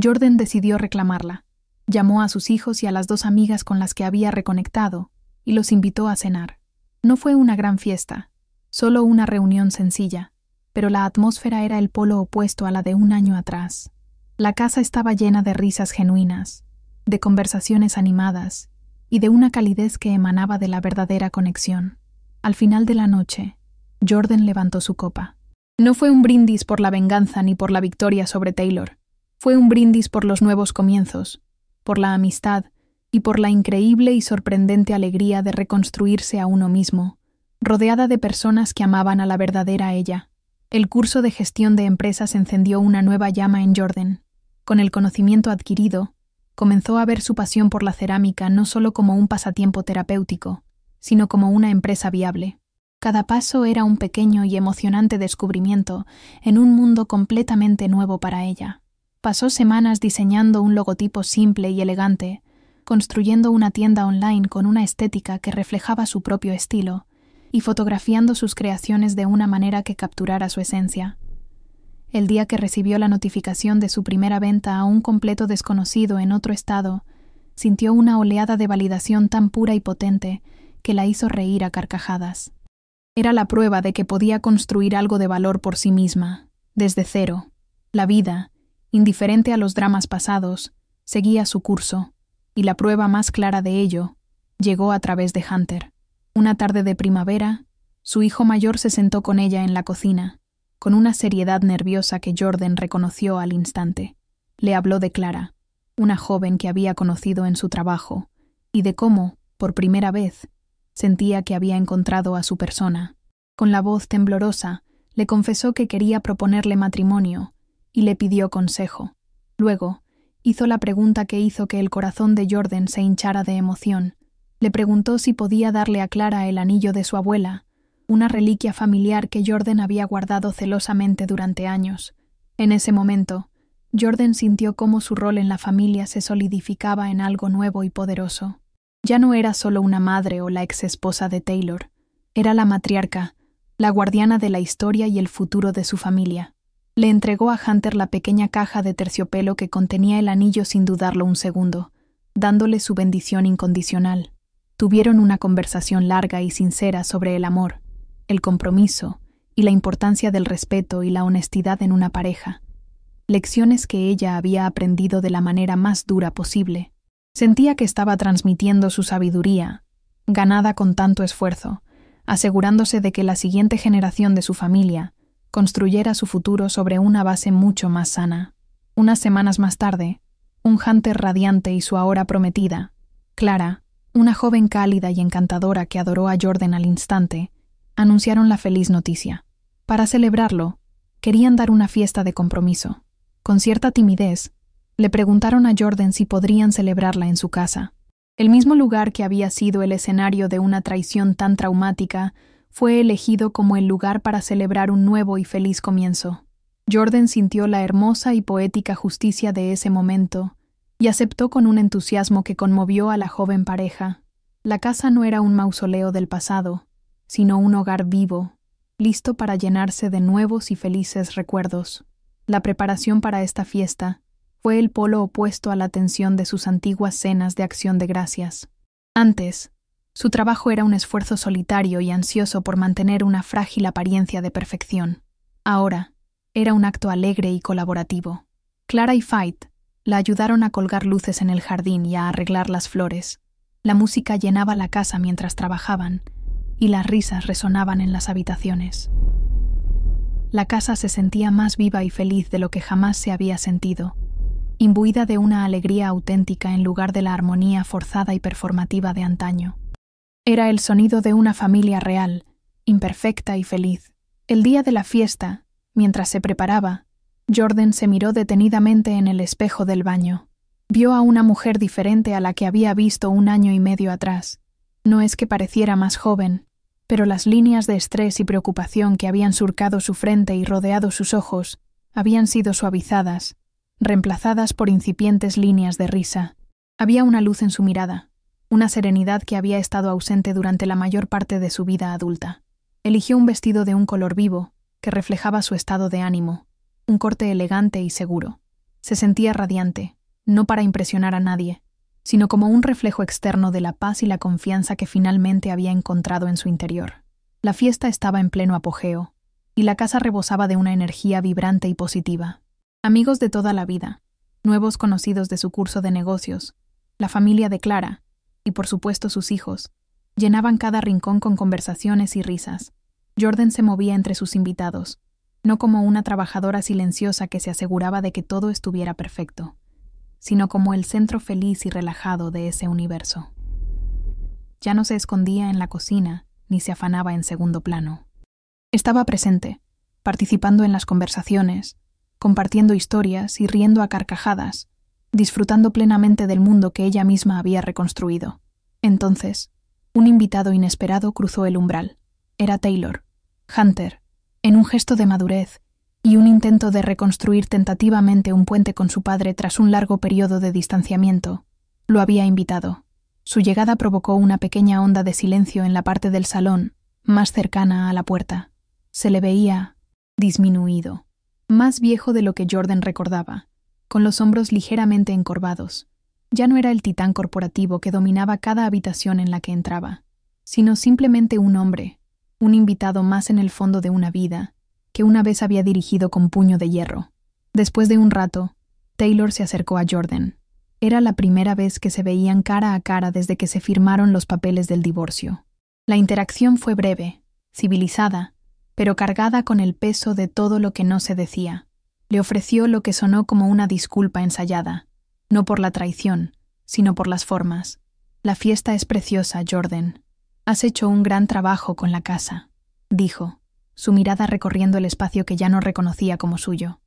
Jordan decidió reclamarla. Llamó a sus hijos y a las 2 amigas con las que había reconectado y los invitó a cenar. No fue una gran fiesta, solo una reunión sencilla, pero la atmósfera era el polo opuesto a la de un año atrás. La casa estaba llena de risas genuinas, de conversaciones animadas y de una calidez que emanaba de la verdadera conexión. Al final de la noche, Jordan levantó su copa. No fue un brindis por la venganza ni por la victoria sobre Taylor. Fue un brindis por los nuevos comienzos, por la amistad y por la increíble y sorprendente alegría de reconstruirse a uno mismo, rodeada de personas que amaban a la verdadera ella. El curso de gestión de empresas encendió una nueva llama en Jordan. Con el conocimiento adquirido, comenzó a ver su pasión por la cerámica no solo como un pasatiempo terapéutico, sino como una empresa viable. Cada paso era un pequeño y emocionante descubrimiento en un mundo completamente nuevo para ella. Pasó semanas diseñando un logotipo simple y elegante, construyendo una tienda online con una estética que reflejaba su propio estilo y fotografiando sus creaciones de una manera que capturara su esencia. El día que recibió la notificación de su primera venta a un completo desconocido en otro estado, sintió una oleada de validación tan pura y potente que la hizo reír a carcajadas. Era la prueba de que podía construir algo de valor por sí misma, desde cero. La vida, indiferente a los dramas pasados, seguía su curso, y la prueba más clara de ello llegó a través de Hunter. Una tarde de primavera, su hijo mayor se sentó con ella en la cocina, con una seriedad nerviosa que Jordan reconoció al instante. Le habló de Clara, una joven que había conocido en su trabajo, y de cómo, por primera vez, sentía que había encontrado a su persona. Con la voz temblorosa, le confesó que quería proponerle matrimonio y le pidió consejo. Luego, Hizo la pregunta que hizo que el corazón de Jordan se hinchara de emoción. Le preguntó si podía darle a Clara el anillo de su abuela, una reliquia familiar que Jordan había guardado celosamente durante años. En ese momento, Jordan sintió cómo su rol en la familia se solidificaba en algo nuevo y poderoso. Ya no era solo una madre o la exesposa de Taylor, era la matriarca, la guardiana de la historia y el futuro de su familia. Le entregó a Hunter la pequeña caja de terciopelo que contenía el anillo sin dudarlo un segundo, dándole su bendición incondicional. Tuvieron una conversación larga y sincera sobre el amor, el compromiso y la importancia del respeto y la honestidad en una pareja. Lecciones que ella había aprendido de la manera más dura posible. Sentía que estaba transmitiendo su sabiduría, ganada con tanto esfuerzo, asegurándose de que la siguiente generación de su familia construyera su futuro sobre una base mucho más sana. Unas semanas más tarde, un Hunter radiante y su ahora prometida, Clara, una joven cálida y encantadora que adoró a Jordan al instante, anunciaron la feliz noticia. Para celebrarlo, querían dar una fiesta de compromiso. Con cierta timidez, le preguntaron a Jordan si podrían celebrarla en su casa. El mismo lugar que había sido el escenario de una traición tan traumática fue elegido como el lugar para celebrar un nuevo y feliz comienzo. Jordan sintió la hermosa y poética justicia de ese momento y aceptó con un entusiasmo que conmovió a la joven pareja. La casa no era un mausoleo del pasado, sino un hogar vivo, listo para llenarse de nuevos y felices recuerdos. La preparación para esta fiesta fue el polo opuesto a la tensión de sus antiguas cenas de acción de gracias. Antes, su trabajo era un esfuerzo solitario y ansioso por mantener una frágil apariencia de perfección. Ahora, era un acto alegre y colaborativo. Clara y Fait la ayudaron a colgar luces en el jardín y a arreglar las flores. La música llenaba la casa mientras trabajaban, y las risas resonaban en las habitaciones. La casa se sentía más viva y feliz de lo que jamás se había sentido, imbuida de una alegría auténtica en lugar de la armonía forzada y performativa de antaño. Era el sonido de una familia real, imperfecta y feliz. El día de la fiesta, mientras se preparaba, Jordan se miró detenidamente en el espejo del baño. Vio a una mujer diferente a la que había visto 1 año y medio atrás. No es que pareciera más joven, pero las líneas de estrés y preocupación que habían surcado su frente y rodeado sus ojos habían sido suavizadas, reemplazadas por incipientes líneas de risa. Había una luz en su mirada, una serenidad que había estado ausente durante la mayor parte de su vida adulta. Eligió un vestido de un color vivo, que reflejaba su estado de ánimo, un corte elegante y seguro. Se sentía radiante, no para impresionar a nadie, sino como un reflejo externo de la paz y la confianza que finalmente había encontrado en su interior. La fiesta estaba en pleno apogeo, y la casa rebosaba de una energía vibrante y positiva. Amigos de toda la vida, nuevos conocidos de su curso de negocios, la familia de Clara, y por supuesto sus hijos, llenaban cada rincón con conversaciones y risas. Jordan se movía entre sus invitados, no como una trabajadora silenciosa que se aseguraba de que todo estuviera perfecto, sino como el centro feliz y relajado de ese universo. Ya no se escondía en la cocina ni se afanaba en segundo plano. Estaba presente, participando en las conversaciones, compartiendo historias y riendo a carcajadas, disfrutando plenamente del mundo que ella misma había reconstruido. Entonces, un invitado inesperado cruzó el umbral. Era Taylor. Hunter, en un gesto de madurez y un intento de reconstruir tentativamente un puente con su padre tras un largo periodo de distanciamiento, lo había invitado. Su llegada provocó una pequeña onda de silencio en la parte del salón, más cercana a la puerta. Se le veía disminuido, más viejo de lo que Jordan recordaba, con los hombros ligeramente encorvados. Ya no era el titán corporativo que dominaba cada habitación en la que entraba, sino simplemente un hombre, un invitado más en el fondo de una vida, que una vez había dirigido con puño de hierro. Después de un rato, Taylor se acercó a Jordan. Era la primera vez que se veían cara a cara desde que se firmaron los papeles del divorcio. La interacción fue breve, civilizada, pero cargada con el peso de todo lo que no se decía. Le ofreció lo que sonó como una disculpa ensayada, no por la traición, sino por las formas. La fiesta es preciosa, Jordan. Has hecho un gran trabajo con la casa, dijo, su mirada recorriendo el espacio que ya no reconocía como suyo.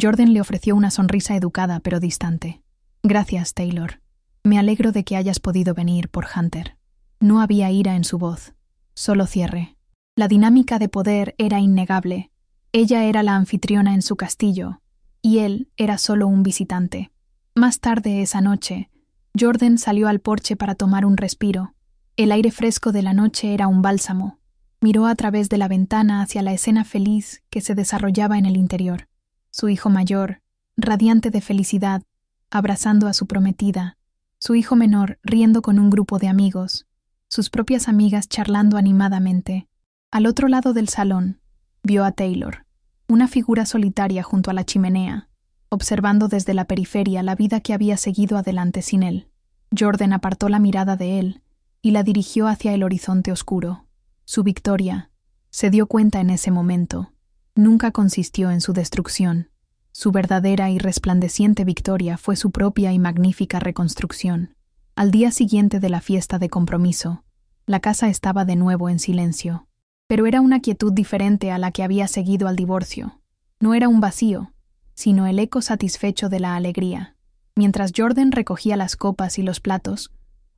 Jordan le ofreció una sonrisa educada pero distante. Gracias, Taylor. Me alegro de que hayas podido venir por Hunter. No había ira en su voz, solo cierre. La dinámica de poder era innegable. Ella era la anfitriona en su castillo, y él era solo un visitante. Más tarde esa noche, Jordan salió al porche para tomar un respiro. El aire fresco de la noche era un bálsamo. Miró a través de la ventana hacia la escena feliz que se desarrollaba en el interior. Su hijo mayor, radiante de felicidad, abrazando a su prometida. Su hijo menor riendo con un grupo de amigos. Sus propias amigas charlando animadamente. Al otro lado del salón, vio a Taylor, una figura solitaria junto a la chimenea, observando desde la periferia la vida que había seguido adelante sin él. Jordan apartó la mirada de él y la dirigió hacia el horizonte oscuro. Su victoria, se dio cuenta en ese momento, nunca consistió en su destrucción. Su verdadera y resplandeciente victoria fue su propia y magnífica reconstrucción. Al día siguiente de la fiesta de compromiso, la casa estaba de nuevo en silencio. Pero era una quietud diferente a la que había seguido al divorcio. No era un vacío, sino el eco satisfecho de la alegría. Mientras Jordan recogía las copas y los platos,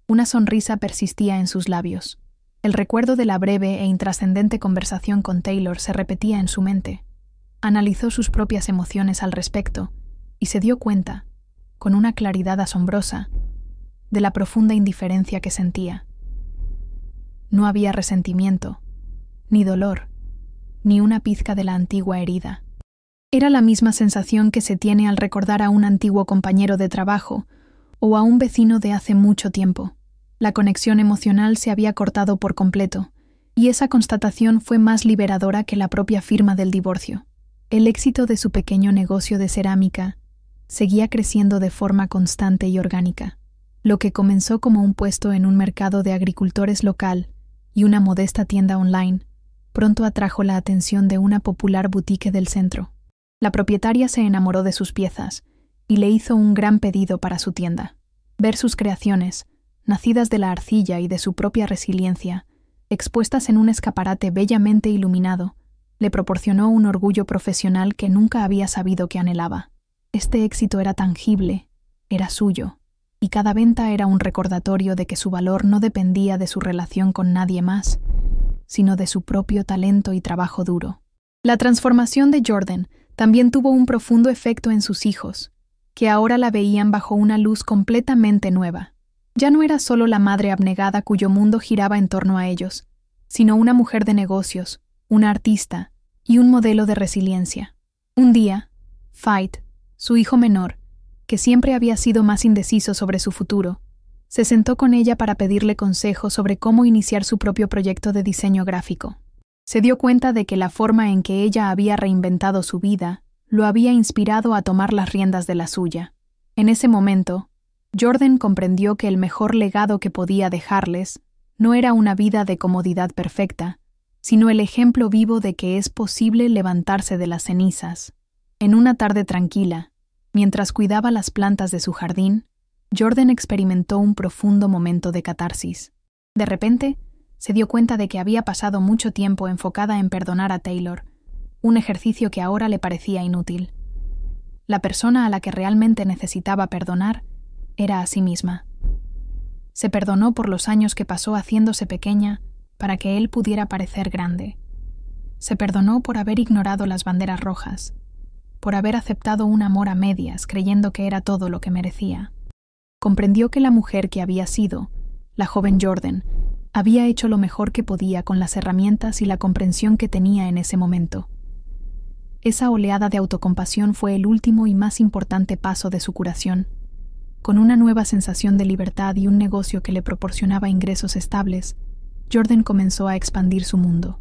una sonrisa persistía en sus labios. El recuerdo de la breve e intrascendente conversación con Taylor se repetía en su mente. Analizó sus propias emociones al respecto y se dio cuenta, con una claridad asombrosa, de la profunda indiferencia que sentía. No había resentimiento, ni dolor, ni una pizca de la antigua herida. Era la misma sensación que se tiene al recordar a un antiguo compañero de trabajo o a un vecino de hace mucho tiempo. La conexión emocional se había cortado por completo, y esa constatación fue más liberadora que la propia firma del divorcio. El éxito de su pequeño negocio de cerámica seguía creciendo de forma constante y orgánica. Lo que comenzó como un puesto en un mercado de agricultores local y una modesta tienda online, pronto atrajo la atención de una popular boutique del centro. La propietaria se enamoró de sus piezas y le hizo un gran pedido para su tienda. Ver sus creaciones, nacidas de la arcilla y de su propia resiliencia, expuestas en un escaparate bellamente iluminado, le proporcionó un orgullo profesional que nunca había sabido que anhelaba. Este éxito era tangible, era suyo, y cada venta era un recordatorio de que su valor no dependía de su relación con nadie más, sino de su propio talento y trabajo duro. La transformación de Jordan también tuvo un profundo efecto en sus hijos, que ahora la veían bajo una luz completamente nueva. Ya no era solo la madre abnegada cuyo mundo giraba en torno a ellos, sino una mujer de negocios, una artista y un modelo de resiliencia. Un día, Fait, su hijo menor, que siempre había sido más indeciso sobre su futuro, se sentó con ella para pedirle consejo sobre cómo iniciar su propio proyecto de diseño gráfico. Se dio cuenta de que la forma en que ella había reinventado su vida lo había inspirado a tomar las riendas de la suya. En ese momento, Jordan comprendió que el mejor legado que podía dejarles no era una vida de comodidad perfecta, sino el ejemplo vivo de que es posible levantarse de las cenizas. En una tarde tranquila, mientras cuidaba las plantas de su jardín, Jordan experimentó un profundo momento de catarsis. De repente, se dio cuenta de que había pasado mucho tiempo enfocada en perdonar a Taylor, un ejercicio que ahora le parecía inútil. La persona a la que realmente necesitaba perdonar era a sí misma. Se perdonó por los años que pasó haciéndose pequeña para que él pudiera parecer grande. Se perdonó por haber ignorado las banderas rojas, por haber aceptado un amor a medias creyendo que era todo lo que merecía. Comprendió que la mujer que había sido, la joven Jordan, había hecho lo mejor que podía con las herramientas y la comprensión que tenía en ese momento. Esa oleada de autocompasión fue el último y más importante paso de su curación. Con una nueva sensación de libertad y un negocio que le proporcionaba ingresos estables, Jordan comenzó a expandir su mundo.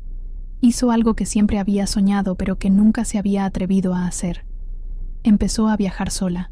Hizo algo que siempre había soñado pero que nunca se había atrevido a hacer. Empezó a viajar sola.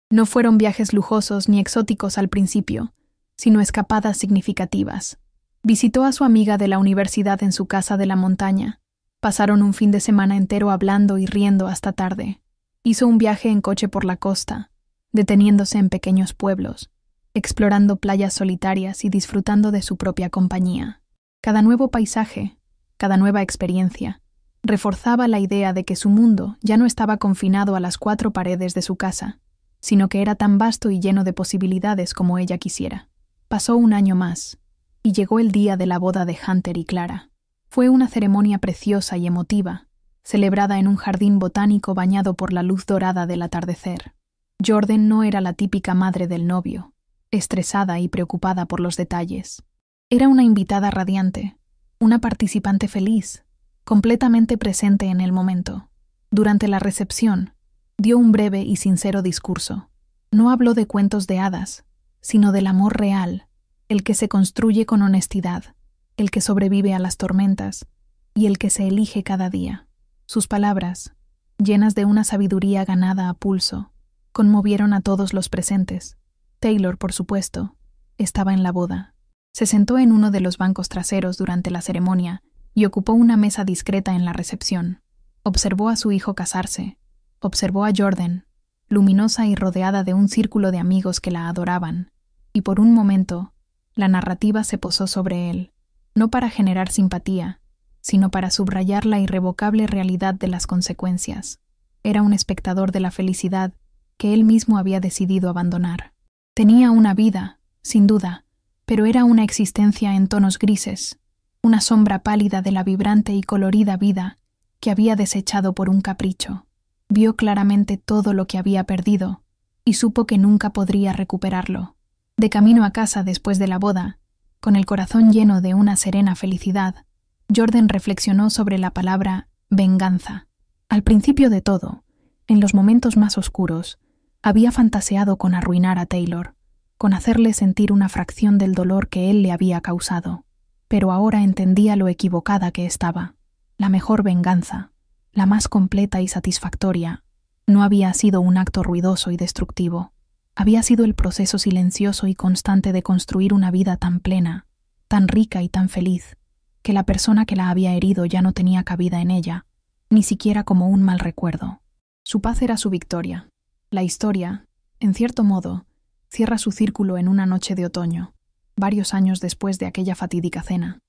No fueron viajes lujosos ni exóticos al principio, sino escapadas significativas. Visitó a su amiga de la universidad en su casa de la montaña. Pasaron un fin de semana entero hablando y riendo hasta tarde. Hizo un viaje en coche por la costa, deteniéndose en pequeños pueblos, explorando playas solitarias y disfrutando de su propia compañía. Cada nuevo paisaje, cada nueva experiencia, reforzaba la idea de que su mundo ya no estaba confinado a las 4 paredes de su casa. sino que era tan vasto y lleno de posibilidades como ella quisiera. Pasó un año más, y llegó el día de la boda de Hunter y Clara. Fue una ceremonia preciosa y emotiva, celebrada en un jardín botánico bañado por la luz dorada del atardecer. Jordan no era la típica madre del novio, estresada y preocupada por los detalles. Era una invitada radiante, una participante feliz, completamente presente en el momento. Durante la recepción, dio un breve y sincero discurso. No habló de cuentos de hadas, sino del amor real, el que se construye con honestidad, el que sobrevive a las tormentas y el que se elige cada día. Sus palabras, llenas de una sabiduría ganada a pulso, conmovieron a todos los presentes. Taylor, por supuesto, estaba en la boda. Se sentó en uno de los bancos traseros durante la ceremonia y ocupó una mesa discreta en la recepción. Observó a su hijo casarse, observó a Jordan, luminosa y rodeada de un círculo de amigos que la adoraban, y por un momento, la narrativa se posó sobre él, no para generar simpatía, sino para subrayar la irrevocable realidad de las consecuencias. Era un espectador de la felicidad que él mismo había decidido abandonar. Tenía una vida, sin duda, pero era una existencia en tonos grises, una sombra pálida de la vibrante y colorida vida que había desechado por un capricho. Vio claramente todo lo que había perdido y supo que nunca podría recuperarlo. De camino a casa después de la boda, con el corazón lleno de una serena felicidad, Jordan reflexionó sobre la palabra venganza. Al principio de todo, en los momentos más oscuros, había fantaseado con arruinar a Taylor, con hacerle sentir una fracción del dolor que él le había causado. Pero ahora entendía lo equivocada que estaba. La mejor venganza, la más completa y satisfactoria, no había sido un acto ruidoso y destructivo. Había sido el proceso silencioso y constante de construir una vida tan plena, tan rica y tan feliz, que la persona que la había herido ya no tenía cabida en ella, ni siquiera como un mal recuerdo. Su paz era su victoria. La historia, en cierto modo, cierra su círculo en una noche de otoño, varios años después de aquella fatídica cena.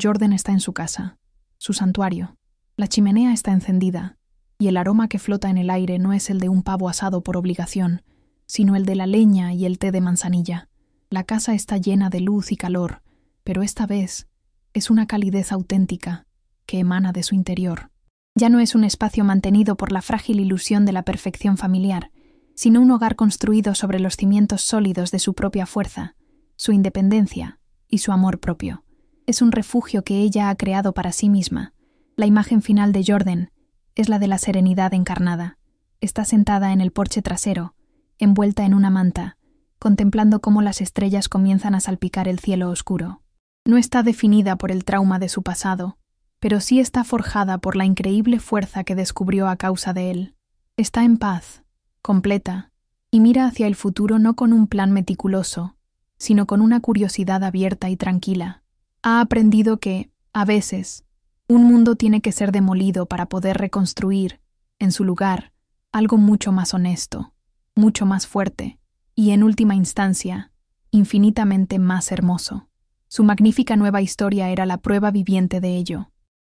Jordan está en su casa, su santuario. La chimenea está encendida, y el aroma que flota en el aire no es el de un pavo asado por obligación, sino el de la leña y el té de manzanilla. La casa está llena de luz y calor, pero esta vez es una calidez auténtica que emana de su interior. Ya no es un espacio mantenido por la frágil ilusión de la perfección familiar, sino un hogar construido sobre los cimientos sólidos de su propia fuerza, su independencia y su amor propio. Es un refugio que ella ha creado para sí misma. La imagen final de Jordan es la de la serenidad encarnada. Está sentada en el porche trasero, envuelta en una manta, contemplando cómo las estrellas comienzan a salpicar el cielo oscuro. No está definida por el trauma de su pasado, pero sí está forjada por la increíble fuerza que descubrió a causa de él. Está en paz, completa, y mira hacia el futuro no con un plan meticuloso, sino con una curiosidad abierta y tranquila. Ha aprendido que, a veces, un mundo tiene que ser demolido para poder reconstruir, en su lugar, algo mucho más honesto, mucho más fuerte, y en última instancia, infinitamente más hermoso. Su magnífica nueva historia era la prueba viviente de ello.